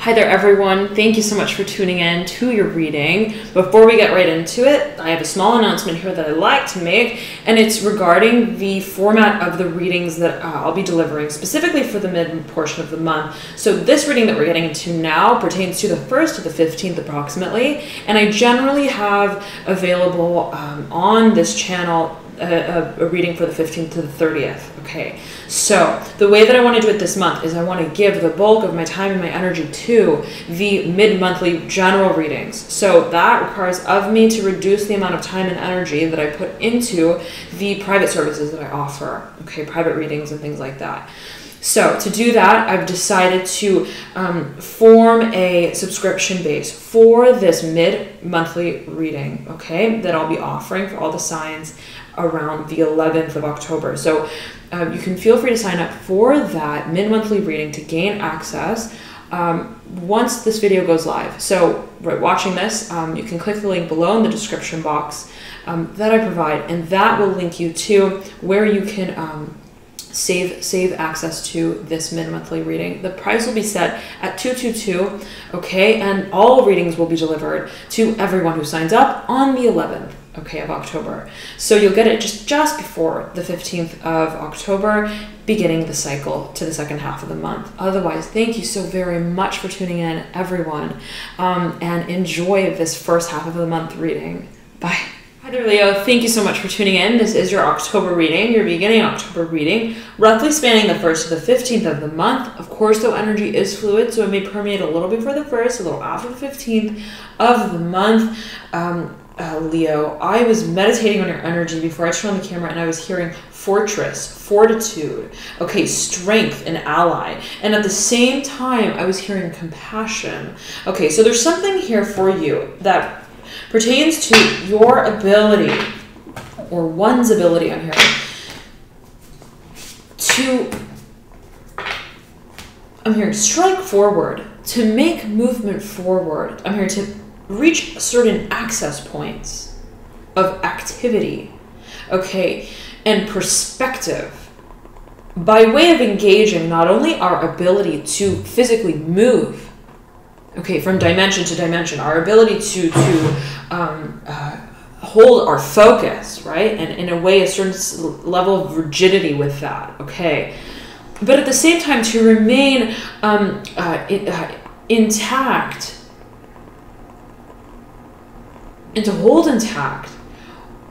Hi there, everyone. Thank you so much for tuning in to your reading. Before we get right into it, I have a small announcement here that I'd like to make, and it's regarding the format of the readings that I'll be delivering, specifically for the mid portion of the month. So this reading that we're getting into now pertains to the 1st to the 15th approximately, and I generally have available on this channel a reading for the 15th to the 30th. Okay, so the way that I want to do it this month is I want to give the bulk of my time and my energy to the mid-monthly general readings. So that requires of me to reduce the amount of time and energy that I put into the private services that I offer, okay, private readings and things like that. So to do that, I've decided to form a subscription base for this mid-monthly reading, okay, that I'll be offering for all the signs around the 11th of October. So you can feel free to sign up for that mid-monthly reading to gain access once this video goes live. So right, watching this, you can click the link below in the description box that I provide, and that will link you to where you can save access to this mid-monthly reading. The price will be set at $222, okay, and all readings will be delivered to everyone who signs up on the 11th, okay, of October. So you'll get it just before the 15th of October, beginning the cycle to the second half of the month. Otherwise, thank you so very much for tuning in, everyone, and enjoy this first half of the month reading. Bye. Hi there, Leo. Thank you so much for tuning in. This is your October reading, your beginning October reading, roughly spanning the 1st to the 15th of the month. Of course, though, energy is fluid, so it may permeate a little before the 1st, a little after the 15th of the month. Leo, I was meditating on your energy before I turned on the camera, and I was hearing fortress, fortitude, okay, strength, and ally. And at the same time, I was hearing compassion. Okay, so there's something here for you that pertains to your ability, or one's ability, I'm hearing, I'm hearing strike forward, to make movement forward. I'm hearing to reach certain access points of activity, okay, and perspective by way of engaging not only our ability to physically move, okay, from dimension to dimension, our ability to hold our focus, right, and in a way a certain level of rigidity with that, okay, but at the same time to remain intact and to hold intact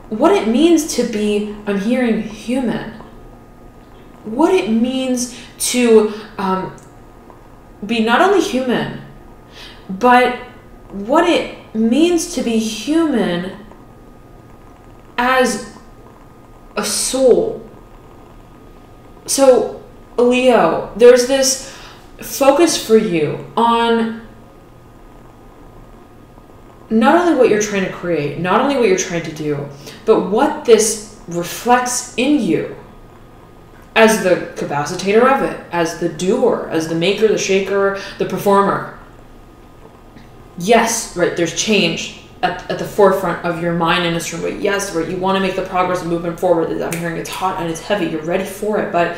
what it means to be, I'm hearing, human, what it means to be not only human, but what it means to be human as a soul. So, Leo, there's this focus for you on not only what you're trying to create, not only what you're trying to do, but what this reflects in you as the capacitator of it, as the doer, as the maker, the shaker, the performer. Yes, right, there's change at the forefront of your mind in a certain way. Yes, right, you want to make the progress and movement forward. I'm hearing it's hot and it's heavy. You're ready for it. But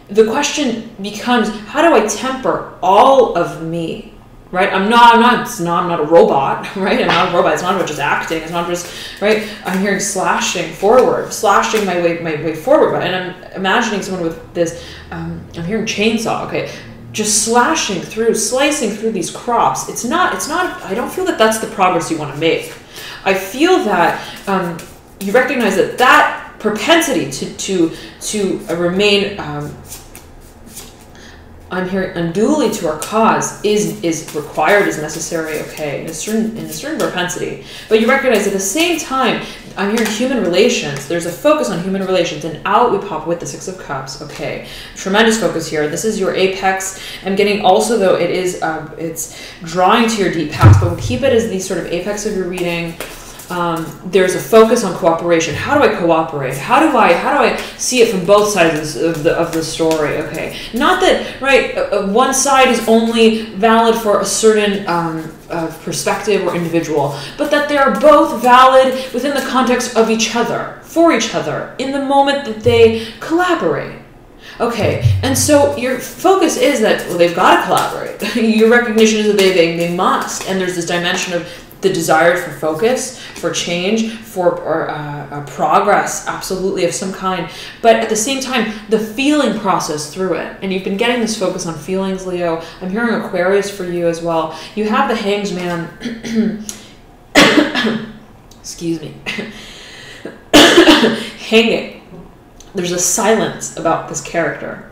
the question becomes, how do I temper all of me? Right? I'm not a robot, right? I'm not a robot. It's not about just acting. It's not just, right? I'm hearing slashing forward, slashing my way forward. And I'm imagining someone with this, I'm hearing chainsaw, okay? Just slashing through, slicing through these crops. It's not, I don't feel that that's the progress you want to make. I feel that you recognize that propensity to remain, I'm hearing unduly to our cause is required, is necessary, okay, in a certain propensity. But you recognize at the same time, I'm hearing human relations. There's a focus on human relations, and out we pop with the Six of Cups, okay. Tremendous focus here. This is your apex. I'm getting also, though, it is, it's drawing to your deep past, but we'll keep it as the sort of apex of your reading. There's a focus on cooperation. How do I cooperate? How do I see it from both sides of the story? Okay, not that, right, one side is only valid for a certain perspective or individual, but that they are both valid within the context of each other, for each other, in the moment that they collaborate. Okay, and so your focus is that, well, they've got to collaborate. Your recognition is that they must, and there's this dimension of the desire for focus, for change, for progress, absolutely, of some kind. But at the same time, the feeling process through it. And you've been getting this focus on feelings, Leo. I'm hearing Aquarius for you as well. You have the Hanged Man. Excuse me. Hanging. There's a silence about this character.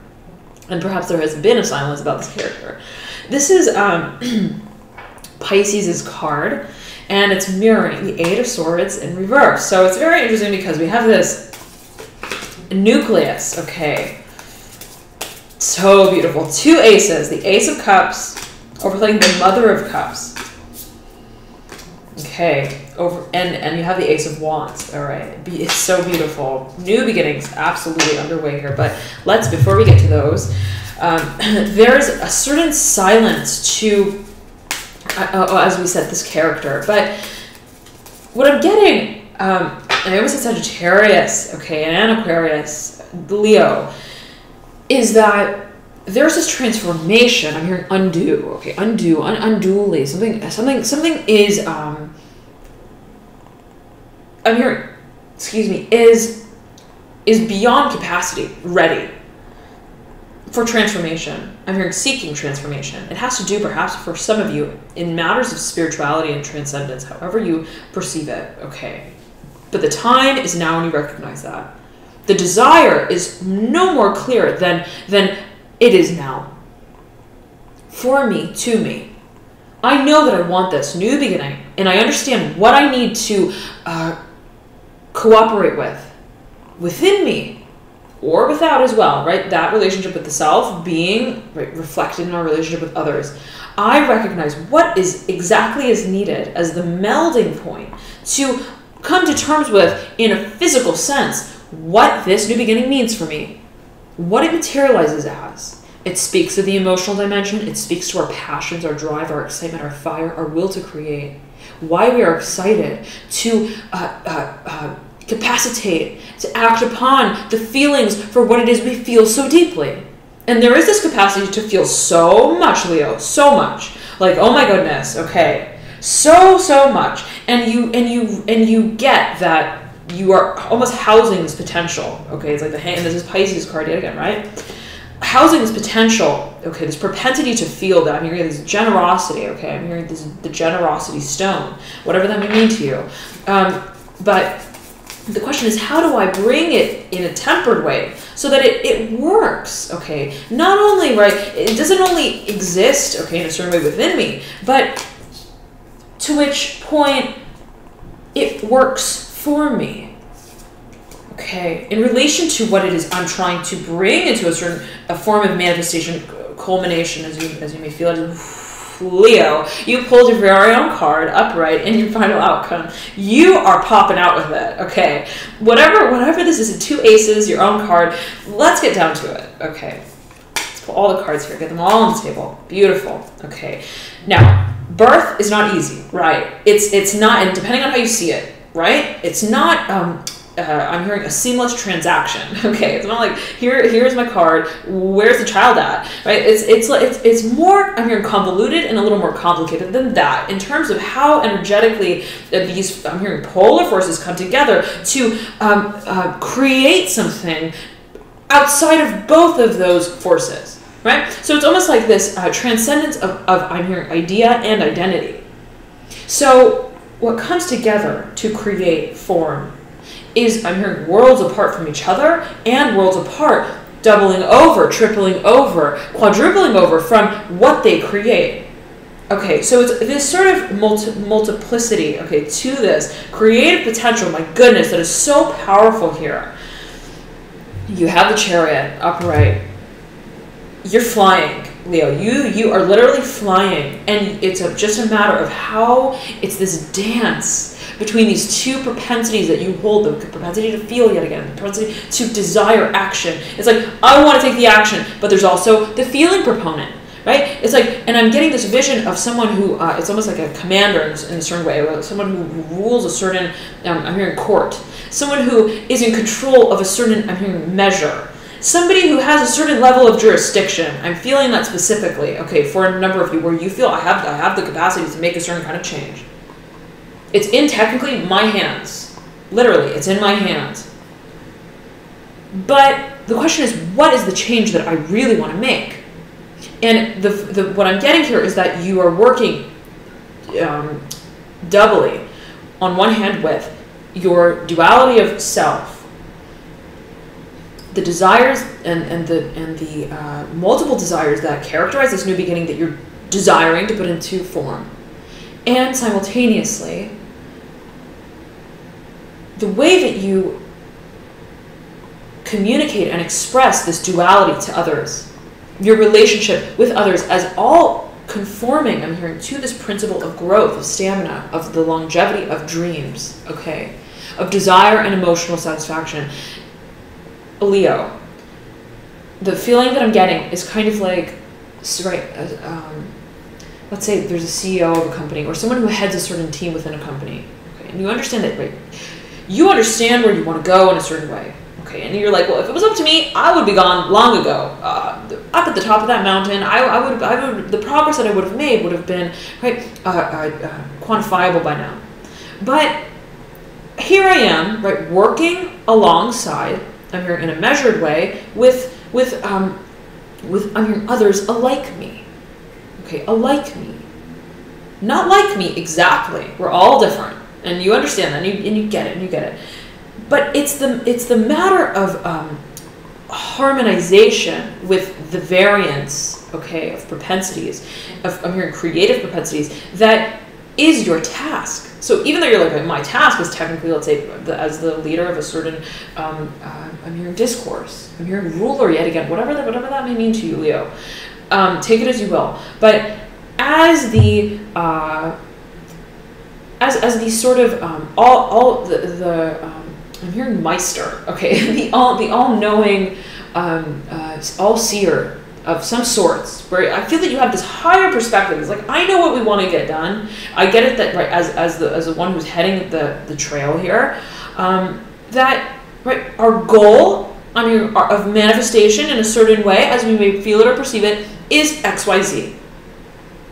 And perhaps there has been a silence about this character. This is Pisces' card, and it's mirroring the Eight of Swords in reverse. So it's very interesting because we have this nucleus, okay? So beautiful. Two aces, the Ace of Cups overplaying the Mother of Cups. Okay, and you have the Ace of Wands. All right, it's so beautiful. New beginnings absolutely underway here. But before we get to those, there's a certain silence to, as we said, this character. But what I'm getting, I almost said Sagittarius, okay, and Aquarius, Leo, is that there's this transformation. I'm hearing undo, okay, unduly. Something is, I'm hearing, excuse me, is beyond capacity, ready for transformation. I'm hearing seeking transformation. It has to do, perhaps, for some of you, in matters of spirituality and transcendence, however you perceive it, okay. But the time is now when you recognize that. The desire is no more clear than it is now. For me, to me. I know that I want this new beginning, and I understand what I need to cooperate with, within me, or without as well, right? That relationship with the self being reflected in our relationship with others. I recognize what is exactly as needed as the melding point to come to terms with, in a physical sense, what this new beginning means for me, what it materializes as. It speaks to the emotional dimension. It speaks to our passions, our drive, our excitement, our fire, our will to create. Why we are excited to capacitate, to act upon the feelings for what it is we feel so deeply. And there is this capacity to feel so much, Leo, so much. Like, oh my goodness, okay. So much. And you get that you are almost housing this potential. Okay, it's like and this is Pisces card yet again, right? Housing this potential, okay, this propensity to feel that. I'm hearing this generosity, okay? I'm hearing the generosity stone, whatever that may mean to you. But the question is, how do I bring it in a tempered way so that it works, okay? Not only, right, it doesn't only exist, okay, in a certain way within me, but to which point it works for me. Okay, in relation to what it is I'm trying to bring into a form of manifestation, culmination, as you may feel it. Leo, you pulled your very own card upright in your final outcome. You are popping out with it. Okay, whatever this is, two aces, your own card. Let's get down to it. Okay, let's pull all the cards here. Get them all on the table. Beautiful. Okay, now birth is not easy, right? It's not, and depending on how you see it, right? It's not. I'm hearing a seamless transaction. Okay, it's not like here's my card. Where's the child at? Right? It's more. I'm hearing convoluted and a little more complicated than that in terms of how energetically these. I'm hearing polar forces come together to create something outside of both of those forces. Right? So it's almost like this transcendence of I'm hearing idea and identity. So what comes together to create form is, I'm hearing, worlds apart from each other and worlds apart, doubling over, tripling over, quadrupling over from what they create. Okay, so it's this sort of multiplicity, okay, to this creative potential, my goodness, that is so powerful here. You have the Chariot upright. You're flying, Leo. You are literally flying, and it's just a matter of how it's this dance between these two propensities that you hold, the propensity to feel yet again, the propensity to desire action. It's like, I want to take the action, but there's also the feeling proponent, right? It's like, and I'm getting this vision of someone who, it's almost like a commander in a certain way, someone who rules a certain, I'm hearing court, someone who is in control of a certain, I'm hearing measure, somebody who has a certain level of jurisdiction. I'm feeling that specifically, okay, for a number of you, where you feel I have the capacity to make a certain kind of change. It's in technically my hands. Literally, it's in my hands. But the question is, what is the change that I really want to make? And what I'm getting here is that you are working doubly, on one hand, with your duality of self, the desires and the multiple desires that characterize this new beginning that you're desiring to put into form, and simultaneously the way that you communicate and express this duality to others, your relationship with others as all conforming, I'm hearing, to this principle of growth, of stamina, of the longevity of dreams, okay, of desire and emotional satisfaction. Leo, the feeling that I'm getting is kind of like, right, let's say there's a CEO of a company or someone who heads a certain team within a company, okay, and you understand that, right, you understand where you want to go in a certain way. Okay, and you're like, well, if it was up to me, I would be gone long ago. Up at the top of that mountain, I would, the progress that I would have made would have been, right, quantifiable by now. But here I am, right, working alongside, I'm here in a measured way, with I'm hearing others alike me. Okay, alike me. Not like me exactly. We're all different, and you understand that, and you get it, But it's the matter of harmonization with the variance, okay, of propensities, I'm hearing creative propensities, that is your task. So even though you're like, my task is technically, let's say, as the leader of a certain, I'm hearing discourse, I'm hearing ruler yet again, whatever that may mean to you, Leo. Take it as you will. But as the sort of I'm hearing Meister, okay, the all-knowing, all-seer of some sorts, where I feel that you have this higher perspective. It's like, I know what we want to get done. I get it that, right, as the one who's heading the trail here, that, right, our goal, I mean, of manifestation in a certain way, as we may feel it or perceive it, is XYZ.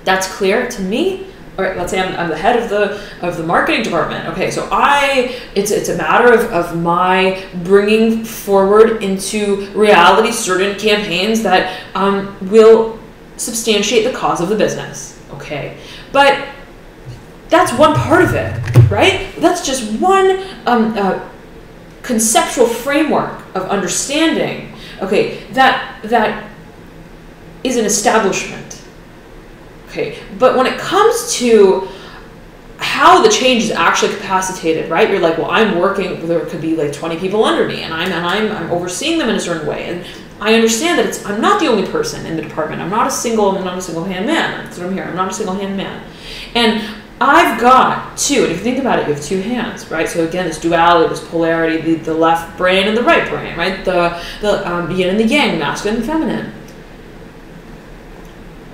That's clear to me. All right, let's say I'm the head of the marketing department. Okay, so it's a matter of my bringing forward into reality certain campaigns that will substantiate the cause of the business. Okay, but that's one part of it, right? That's just one conceptual framework of understanding. Okay, that is an establishment. Okay, but when it comes to how the change is actually capacitated, right? You're like, well, I'm working, there could be like 20 people under me, and I'm overseeing them in a certain way. And I understand that I'm not the only person in the department. I'm not a single-hand man. That's what I'm hearing. I'm not a single-hand man. And I've got two, and if you think about it, you have two hands, right? So again, this duality, this polarity, the left brain and the right brain, right? The yin and the yang, masculine and feminine.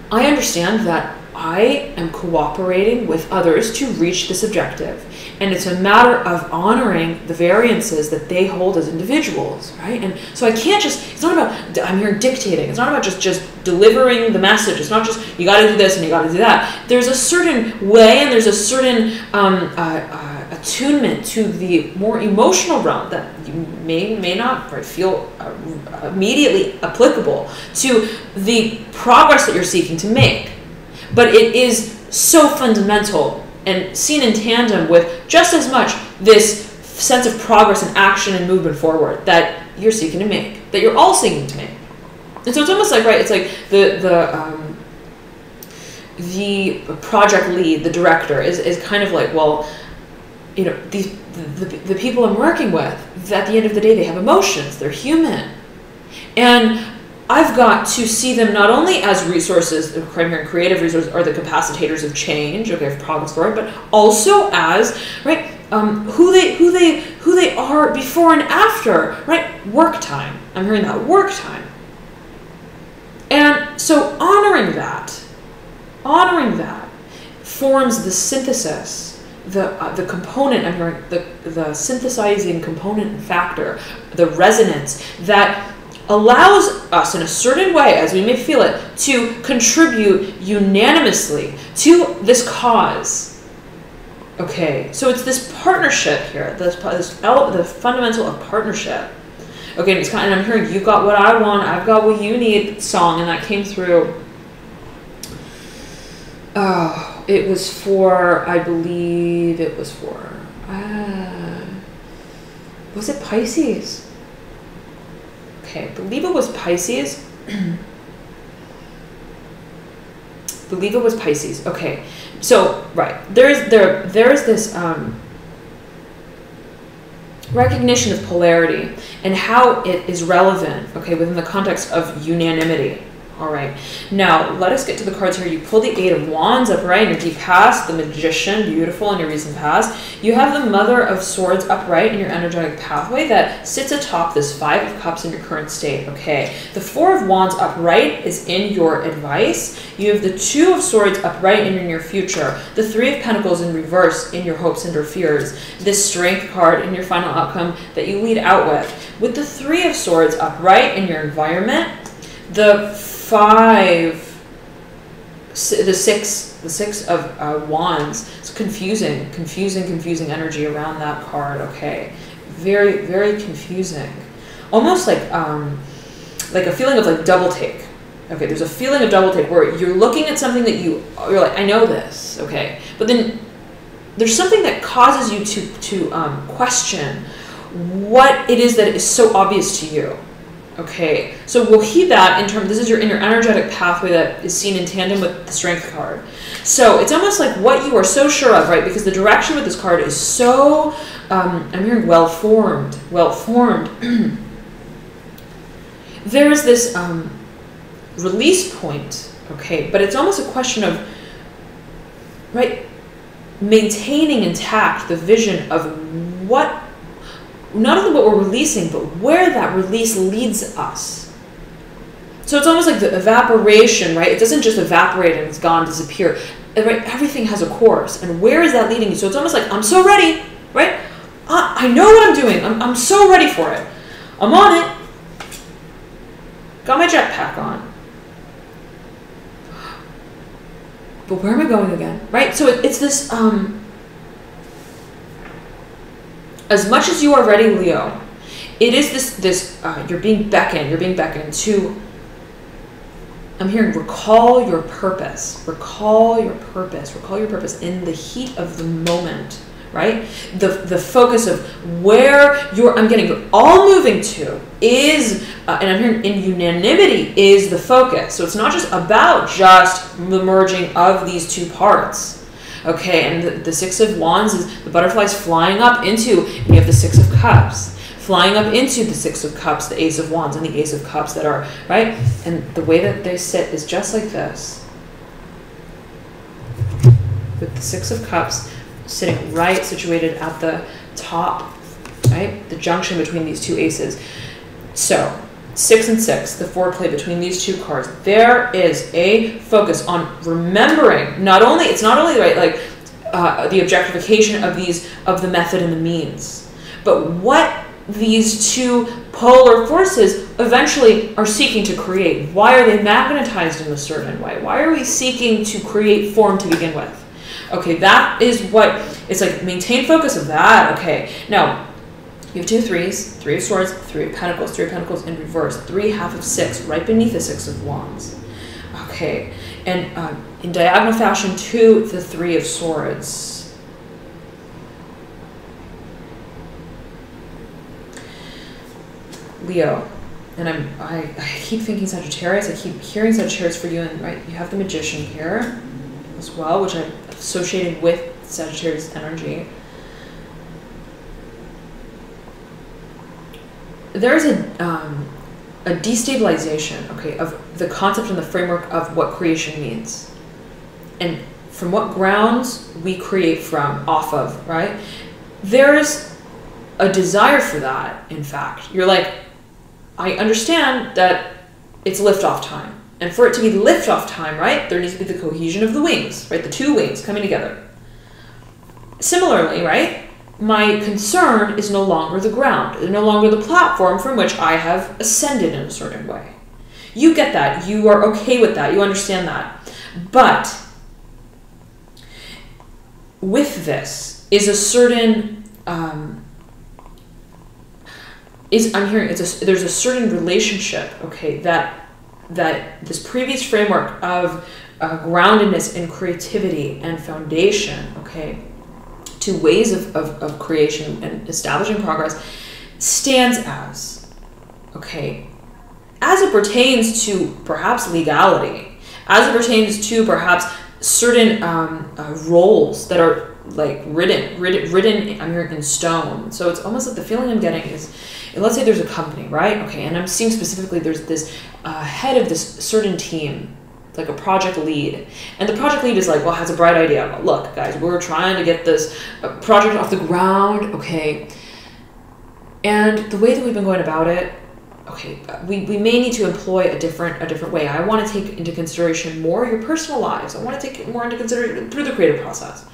I understand that I am cooperating with others to reach this objective. And it's a matter of honoring the variances that they hold as individuals, right? And so I can't just, it's not about, I'm here dictating. It's not about just delivering the message. It's not just, you got to do this and you got to do that. There's a certain way and there's a certain attunement to the more emotional realm that you may not, right, feel immediately applicable to the progress that you're seeking to make. But it is so fundamental and seen in tandem with just as much this sense of progress and action and movement forward that you're seeking to make, that you're all seeking to make. And so it's almost like, right, it's like the project lead, the director, is kind of like, well, you know, the people I'm working with, at the end of the day, they have emotions, they're human. And I've got to see them not only as resources, creative resources, or the capacitators of change, okay, of progress forward, but also as, right, who they are before and after, right, work time. I'm hearing that, work time. And so honoring that forms the synthesis, the component, I'm hearing the synthesizing component and factor, the resonance that allows us in a certain way, as we may feel it, to contribute unanimously to this cause. Okay, so it's this partnership here, the fundamental of partnership. Okay, and, and I'm hearing, you've got what I want, I've got what you need song, and that came through. Oh, it was for, I believe it was for, was it Pisces? Okay, I believe it was Pisces. Believe it was Pisces. Okay, so right there is this recognition of polarity and how it is relevant. Okay, within the context of unanimity. All right, now let us get to the cards here. You pull the Eight of Wands upright in your deep past, the Magician, beautiful, in your recent past. You have the Mother of Swords upright in your energetic pathway that sits atop this Five of Cups in your current state. Okay, the Four of Wands upright is in your advice. You have the Two of Swords upright in your near future. The Three of Pentacles in reverse in your hopes and your fears. This Strength card in your final outcome that you lead out with. With the Three of Swords upright in your environment, the six of Wands. It's confusing energy around that card. Okay, very, very confusing. Almost like a feeling of like double take. Okay, there's a feeling of double take where you're looking at something that you're like, I know this. Okay, but then there's something that causes you to question what it is that is so obvious to you. Okay, so we'll heed that in terms, this is your inner energetic pathway that is seen in tandem with the Strength card. So it's almost like what you are so sure of, right? Because the direction with this card is so, I'm hearing well-formed. There's this release point, okay? But it's almost a question of, right, maintaining intact the vision of what, not only what we're releasing, but where that release leads us. So it's almost like the evaporation, right? It doesn't just evaporate and it's gone, disappear. Right? Everything has a course. And where is that leading you? So it's almost like, I'm so ready, right? I know what I'm doing. I'm so ready for it. I'm on it. Got my jetpack on. But where am I going again? Right? So it's this... as much as you are ready, Leo, it is this you're being beckoned to, I'm hearing, recall your purpose in the heat of the moment, right? The focus of where you're all moving to is, and I'm hearing in unanimity is the focus. So it's not just about just the merging of these two parts. Okay, and the Six of Wands is the butterflies flying up into, and you have the Six of Cups, flying up into the Six of Cups, the Ace of Wands, and the Ace of Cups that are, right? And the way that they sit is just like this. With the Six of Cups sitting right, situated at the top, right? The junction between these two aces. So, 6 and 6, the foreplay between these two cards. There is a focus on remembering, it's not only right, like the objectification of the method and the means, but what these two polar forces eventually are seeking to create. Why are they magnetized in a certain way? Why are we seeking to create form to begin with? Okay, that is what, it's like maintain focus of that. Okay, now, you have two threes, Three of Swords, Three of Pentacles in reverse, 3 half of 6 right beneath the Six of Wands. Okay, and in diagonal fashion to the Three of Swords. Leo, and I keep thinking Sagittarius, I keep hearing Sagittarius for you, and right, you have the Magician here as well, which I'm associated with Sagittarius energy. There's a destabilization, okay, of the concept and the framework of what creation means. And from what grounds we create from, off of, right? There's a desire for that, in fact. You're like, I understand that it's liftoff time. And for it to be liftoff time, right, there needs to be the cohesion of the wings, right? The two wings coming together. Similarly, right? my concern is no longer the ground, no longer the platform from which I have ascended in a certain way. You get that. You are okay with that. You understand that. But with this is a certain, I'm hearing there's a certain relationship, okay, that this previous framework of groundedness and creativity and foundation, okay, to ways of creation and establishing progress stands as, okay, as it pertains to perhaps legality, as it pertains to perhaps certain roles that are like written I'm hearing in stone. So it's almost like the feeling I'm getting is, let's say there's a company, right? Okay, and I'm seeing specifically there's this head of this certain team, like a project lead, and the project lead is like, well, has a bright idea. Well, look, guys, we're trying to get this project off the ground, okay, and the way that we've been going about it, okay, we may need to employ a different way. I want to take into consideration more your personal lives. I want to take it more into consideration through the creative process.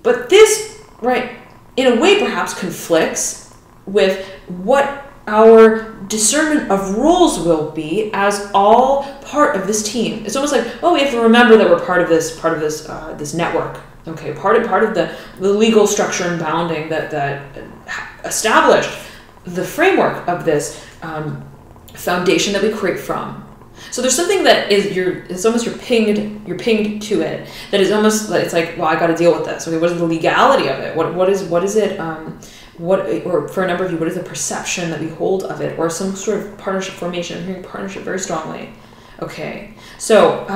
But this, right, in a way perhaps conflicts with what our discernment of roles will be as all part of this team. It's almost like, oh, we have to remember that we're part of this this network. Okay, part of the legal structure and bounding that established the framework of this foundation that we create from. So there's something that is it's almost you're pinged to it, that is almost like, it's like, well, I got to deal with this. Okay, what is the legality of it? What is it? Or for a number of you, what is the perception that we hold of it, or some sort of partnership formation? I'm hearing partnership very strongly. Okay, so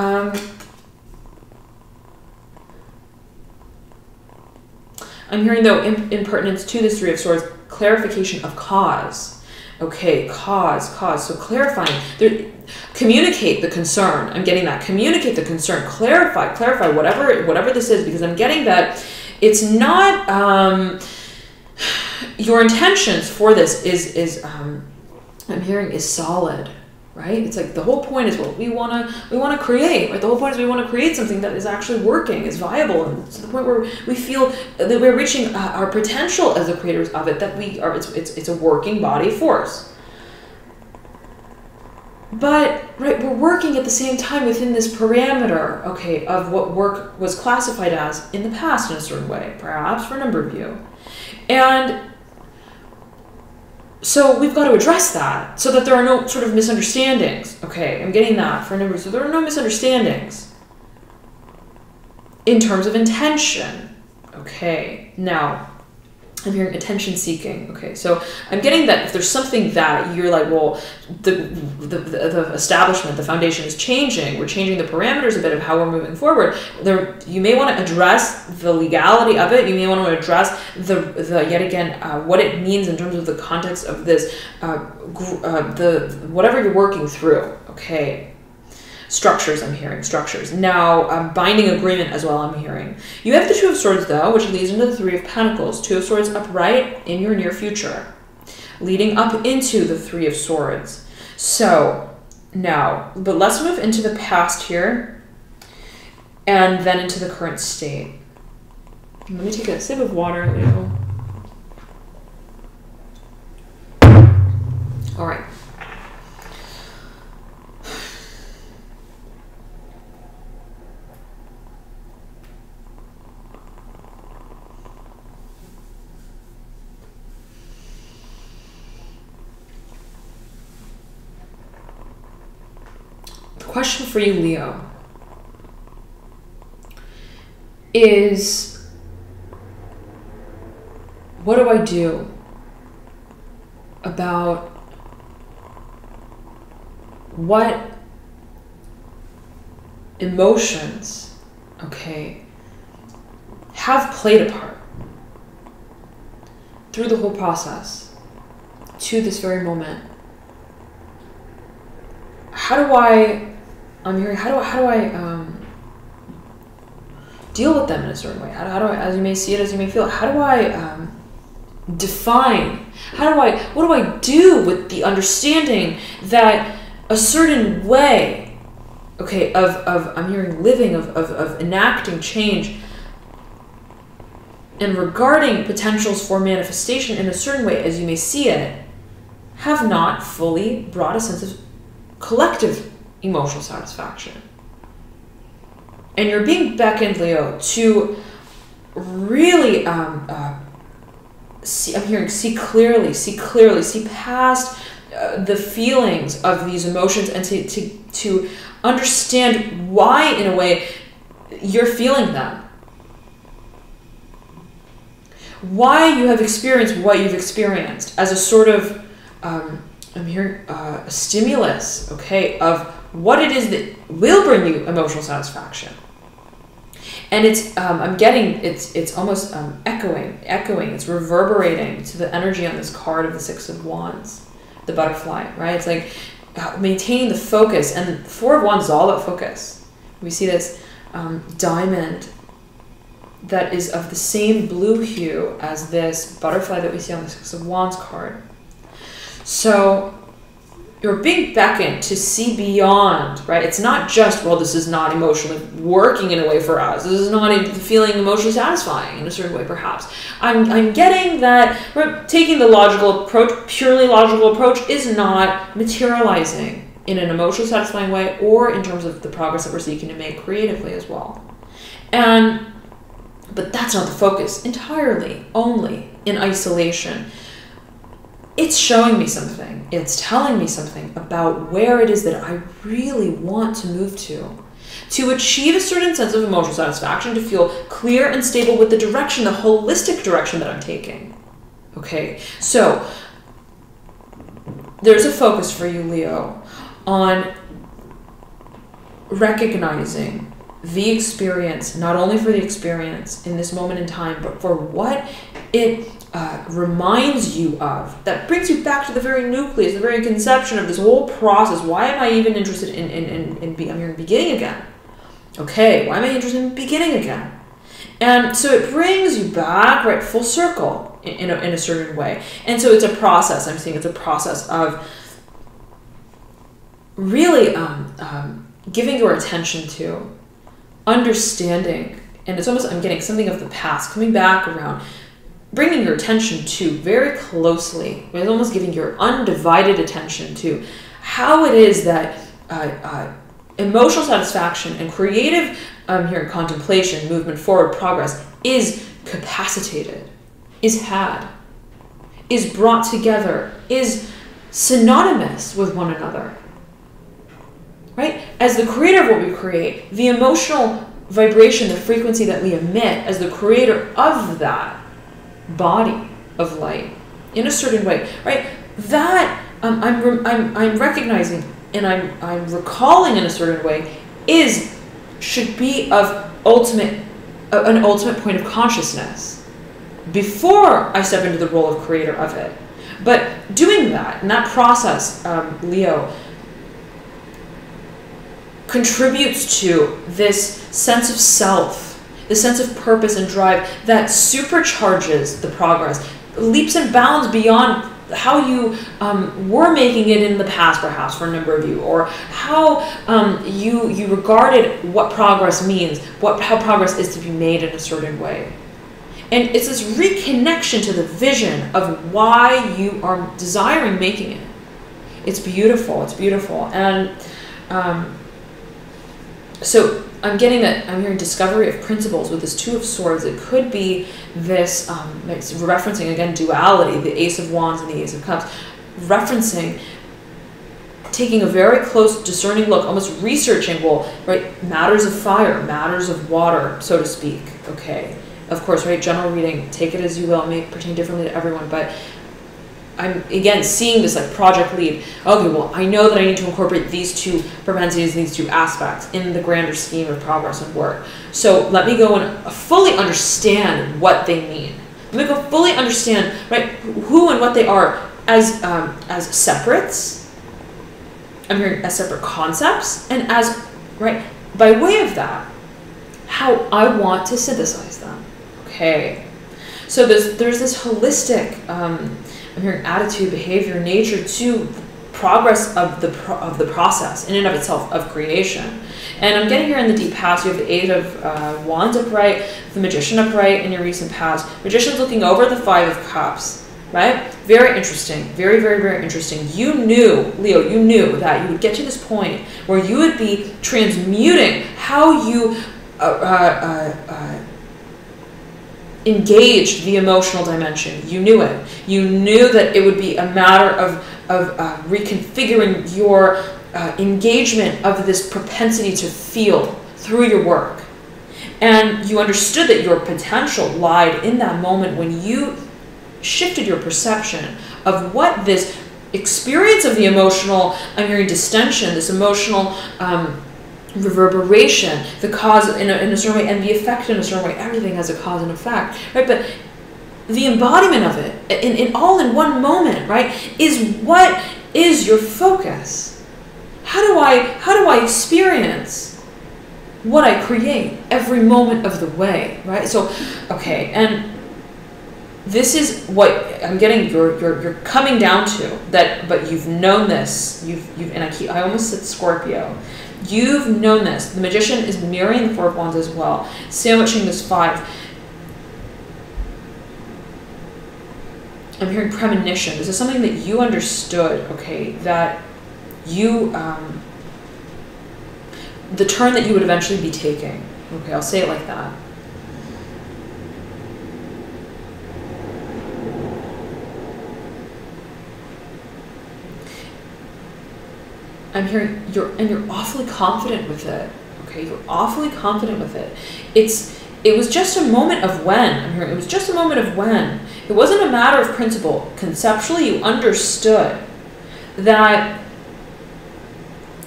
I'm hearing, though, in pertinence to this Three of Swords, clarification of cause. Okay, cause. So clarifying, communicate the concern. I'm getting that. Communicate the concern. Clarify whatever this is, because I'm getting that it's not your intentions for this is I'm hearing is solid, right? It's like the whole point is what we want to create, right? The whole point is we want to create something that is actually working, is viable, and to the point where we feel that we're reaching our potential as the creators of it, that we are, it's a working body force. But, right, we're working at the same time within this parameter, okay, of what work was classified as in the past in a certain way, perhaps for a number of you. And so we've got to address that so that there are no sort of misunderstandings. Okay, I'm getting that for a number. So there are no misunderstandings in terms of intention. Okay, now I'm hearing attention seeking. Okay, so I'm getting that if there's something that you're like, well, the establishment, the foundation is changing. We're changing the parameters a bit of how we're moving forward. You may want to address the legality of it. You may want to address the yet again what it means in terms of the context of this whatever you're working through. Okay. Structures, I'm hearing. Structures. Now, binding agreement as well, I'm hearing. You have the Two of Swords, though, which leads into the Three of Pentacles. Two of Swords upright in your near future, leading up into the Three of Swords. So, now, but let's move into the past here, and then into the current state. Let me take a sip of water, Leo. All right. Question for you, Leo, is what do I do about what emotions, okay, have played a part through the whole process to this very moment? How do I deal with them in a certain way? How do I, as you may see it, as you may feel it, how do I define? What do I do with the understanding that a certain way, okay, of I'm hearing living, of enacting change and regarding potentials for manifestation in a certain way as you may see it, have not fully brought a sense of collective emotional satisfaction. And you're being beckoned, Leo, to really see clearly, see past the feelings of these emotions, and to understand why, in a way, you're feeling them. Why you have experienced what you've experienced as a sort of, I'm hearing a stimulus, okay, of what it is that will bring you emotional satisfaction. And it's, I'm getting, it's almost echoing, it's reverberating to the energy on this card of the Six of Wands, the butterfly, right? It's like maintaining the focus, and the Four of Wands is all about focus. We see this diamond that is of the same blue hue as this butterfly that we see on the Six of Wands card. So you're being beckoned to see beyond, right? It's not just, well, this is not emotionally working in a way for us. This is not feeling emotionally satisfying in a certain way, perhaps. I'm getting that taking the logical approach, purely logical approach, is not materializing in an emotionally satisfying way, or in terms of the progress that we're seeking to make creatively as well. But that's not the focus entirely, only in isolation. It's showing me something. It's telling me something about where it is that I really want to move to achieve a certain sense of emotional satisfaction, to feel clear and stable with the direction, the holistic direction that I'm taking. Okay, so there's a focus for you, Leo, on recognizing the experience, not only for the experience in this moment in time, but for what it reminds you of, that brings you back to the very nucleus, the very conception of this whole process. Why am I even interested in beginning again? Okay, why am I interested in beginning again? And so it brings you back, right, full circle in a certain way. And so it's a process. I'm saying it's a process of really giving your attention to understanding, and it's almost, I'm getting something of the past coming back around, bringing your attention to very closely. It's almost giving your undivided attention to how it is that emotional satisfaction and creative contemplation, movement forward, progress is capacitated, is had, is brought together, is synonymous with one another. Right? As the creator of what we create, the emotional vibration, the frequency that we emit as the creator of that body of light in a certain way, right? That I'm recognizing, and I'm recalling in a certain way, should be of an ultimate point of consciousness before I step into the role of creator of it. But doing that, and that process, Leo, contributes to this sense of self, the sense of purpose and drive that supercharges the progress, leaps and bounds beyond how you were making it in the past, perhaps, for a number of you, or how you regarded what progress means, how progress is to be made in a certain way. And it's this reconnection to the vision of why you are desiring making it. It's beautiful. It's beautiful. And so I'm getting that, I'm hearing discovery of principles with this Two of Swords. It could be this, it's referencing, again, duality, the Ace of Wands and the Ace of Cups, referencing taking a very close, discerning look, almost researching, well, right, matters of fire, matters of water, so to speak, okay? Of course, right, general reading, take it as you will, it may pertain differently to everyone, but I'm, again, seeing this like project lead. Okay, well, I know that I need to incorporate these two propensities, these two aspects in the grander scheme of progress and work. So let me go and fully understand what they mean. Let me go fully understand, right, who and what they are as separates. I'm hearing as separate concepts, and as, right, by way of that, how I want to synthesize them. Okay, so there's this holistic, I'm hearing attitude, behavior, nature to progress of the process in and of itself of creation. And I'm getting here in the deep past, you have the Eight of Wands upright, the Magician upright in your recent past. Magician's looking over the Five of Cups, right? Very interesting. Very, very, very interesting. You knew, Leo, you knew that you would get to this point where you would be transmuting how you engaged the emotional dimension. You knew it. You knew that it would be a matter of reconfiguring your engagement of this propensity to feel through your work. And you understood that your potential lied in that moment when you shifted your perception of what this experience of the emotional, I'm hearing distension, this emotional reverberation, the cause in a certain way, and the effect in a certain way. Everything has a cause and effect, right? But the embodiment of it, in all in one moment, right, is what is your focus. How do I experience what I create every moment of the way, right? So, okay, and this is what I'm getting. You're coming down to that, but you've known this. And I almost said Scorpio. You've known this. The Magician is mirroring the Four of Wands as well, sandwiching this Five. I'm hearing premonition. This is something that you understood, okay, that you, the turn that you would eventually be taking. Okay, I'll say it like that. I'm hearing you're awfully confident with it. Okay, you're awfully confident with it. It was just a moment of when. I'm hearing it was just a moment of when. It wasn't a matter of principle. Conceptually, you understood that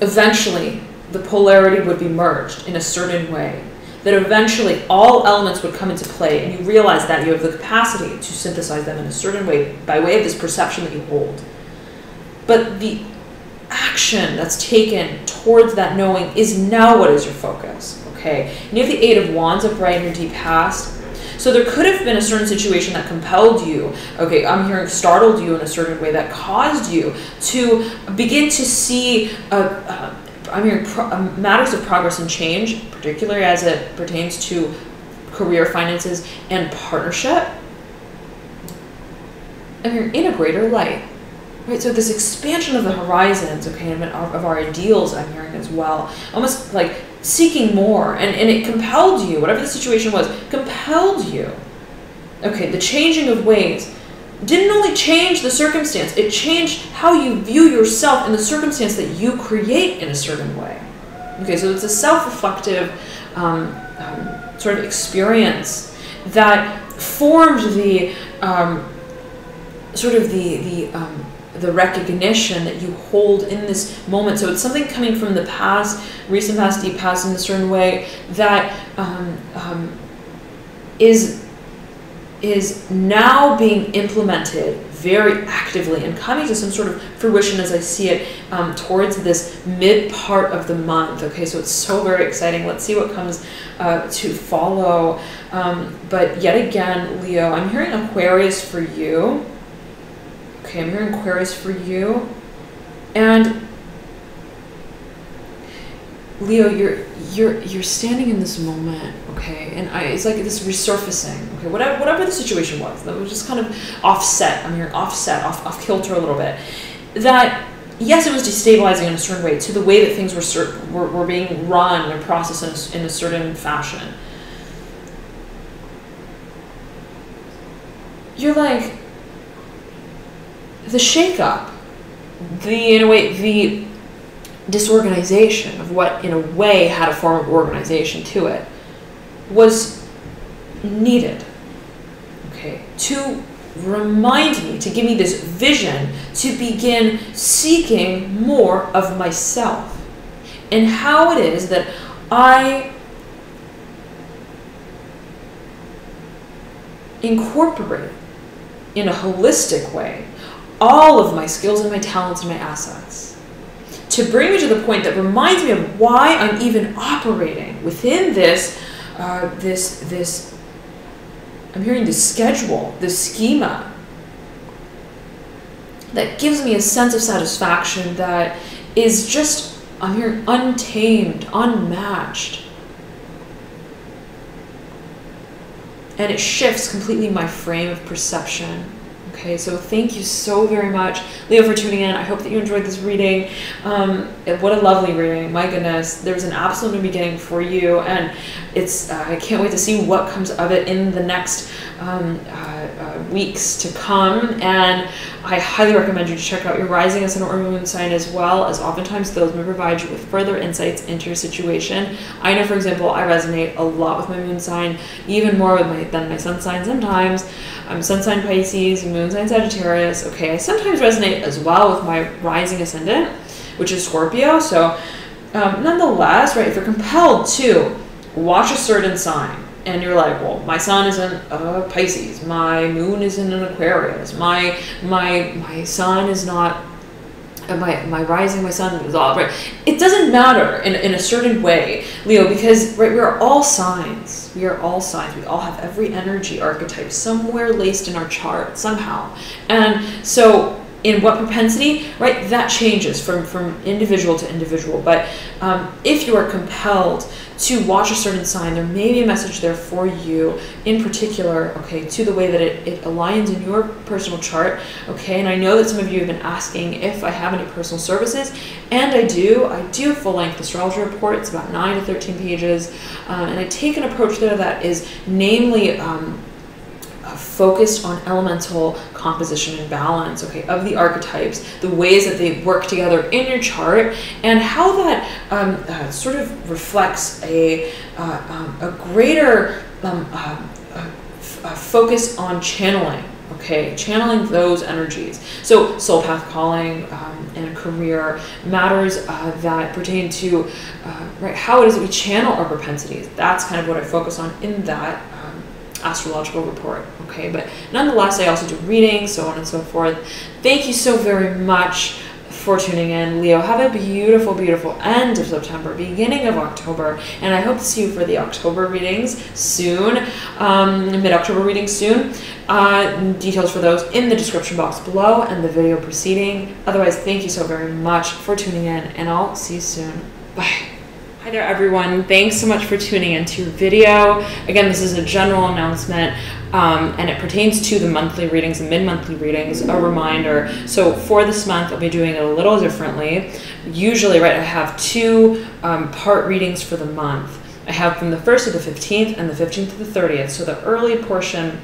eventually the polarity would be merged in a certain way. That eventually all elements would come into play, and you realize that you have the capacity to synthesize them in a certain way by way of this perception that you hold. But the action that's taken towards that knowing is now what is your focus, okay? And you have the Eight of Wands upright in your deep past. So there could have been a certain situation that compelled you, okay, I'm hearing startled you in a certain way that caused you to begin to see, I'm hearing matters of progress and change, particularly as it pertains to career, finances, and partnership. I'm hearing in a greater light. Right, so this expansion of the horizons, okay, of our ideals, I'm hearing as well, almost like seeking more, and it compelled you, whatever the situation was, compelled you. Okay, the changing of ways didn't only change the circumstance, it changed how you view yourself in the circumstance that you create in a certain way. Okay, so it's a self-reflective sort of experience that formed the sort of the recognition that you hold in this moment. So it's something coming from the past, recent past, deep past in a certain way that is now being implemented very actively and coming to some sort of fruition as I see it towards this mid part of the month. Okay, so it's so very exciting. Let's see what comes to follow. But yet again, Leo, I'm hearing Aquarius for you. Okay, I'm hearing Aquarius for you. And Leo, you're standing in this moment, okay? And it's like this resurfacing, okay? Whatever the situation was, that was just kind of offset. I'm hearing offset, off kilter a little bit. That yes, it was destabilizing in a certain way to the way that things were being run and processed in a certain fashion. You're like, the shakeup, in a way, the disorganization of what in a way had a form of organization to it was needed, okay, to remind me, to give me this vision to begin seeking more of myself and how it is that I incorporate in a holistic way all of my skills and my talents and my assets to bring me to the point that reminds me of why I'm even operating within this, I'm hearing this schedule, this schema that gives me a sense of satisfaction that is just I'm hearing untamed, unmatched. And it shifts completely my frame of perception. Okay, so thank you so very much, Leo, for tuning in. I hope that you enjoyed this reading. What a lovely reading. My goodness, there's an absolute beginning for you, and it's I can't wait to see what comes of it in the next weeks to come. And I highly recommend you to check out your rising ascendant or moon sign, as well, as oftentimes those may provide you with further insights into your situation. I know, for example, I resonate a lot with my moon sign, even more with than my sun sign sometimes. I'm sun sign Pisces, moon sign Sagittarius. Okay, I sometimes resonate as well with my rising ascendant, which is Scorpio. So nonetheless, right, if you're compelled to watch a certain sign, and you're like, well, my sun is in Pisces, my moon is in an Aquarius, my sun is not, my rising, my sun is all, right? It doesn't matter in a certain way, Leo, because, right, we are all signs. We are all signs. We all have every energy archetype somewhere laced in our chart somehow. And so in what propensity, right, that changes from individual to individual. But if you are compelled to watch a certain sign, there may be a message there for you in particular, okay, to the way that it aligns in your personal chart, okay? And I know that some of you have been asking if I have any personal services, and I do a full-length astrology report. It's about 9 to 13 pages, and I take an approach there that is namely focused on elemental composition and balance, okay, of the archetypes, the ways that they work together in your chart, and how that sort of reflects a greater focus on channeling, okay, channeling those energies. So soul path calling and career matters that pertain to right, how it is that we channel our propensities. That's kind of what I focus on in that astrological report, okay? But nonetheless, I also do readings, so on and so forth. Thank you so very much for tuning in, Leo. Have a beautiful, beautiful end of September, beginning of October, and I hope to see you for the October readings soon, mid-October readings soon. Details for those in the description box below and the video preceding. Otherwise, thank you so very much for tuning in, and I'll see you soon. Bye. Hi there, everyone. Thanks so much for tuning into your video. Again, this is a general announcement, and it pertains to the monthly readings and mid-monthly readings. A reminder, so for this month, I'll be doing it a little differently. Usually, right, I have two part readings for the month. I have from the 1st to the 15th and the 15th to the 30th. So the early portion,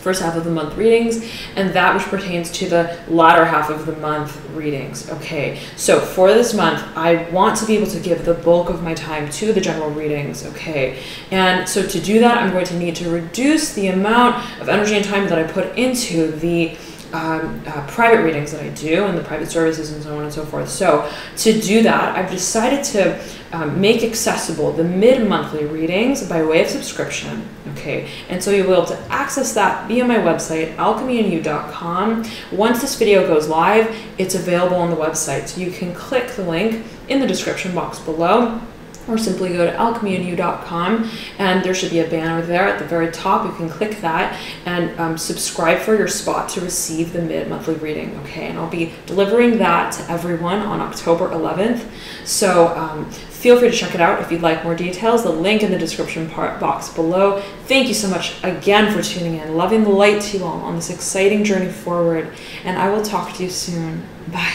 first half of the month readings, and that which pertains to the latter half of the month readings. Okay, so for this month, I want to be able to give the bulk of my time to the general readings, okay? And so to do that, I'm going to need to reduce the amount of energy and time that I put into the private readings that I do and the private services and so on and so forth. So to do that, I've decided to make accessible the mid-monthly readings by way of subscription, okay? And so you'll be able to access that via my website, alchemyandyou.com. Once this video goes live, it's available on the website. So you can click the link in the description box below, or simply go to alchemyandyou.com, and there should be a banner there at the very top. You can click that and subscribe for your spot to receive the mid-monthly reading, okay? And I'll be delivering that to everyone on October 11th. So feel free to check it out if you'd like more details. The link in the description box below. Thank you so much again for tuning in. Loving the light to you all on this exciting journey forward, and I will talk to you soon. Bye.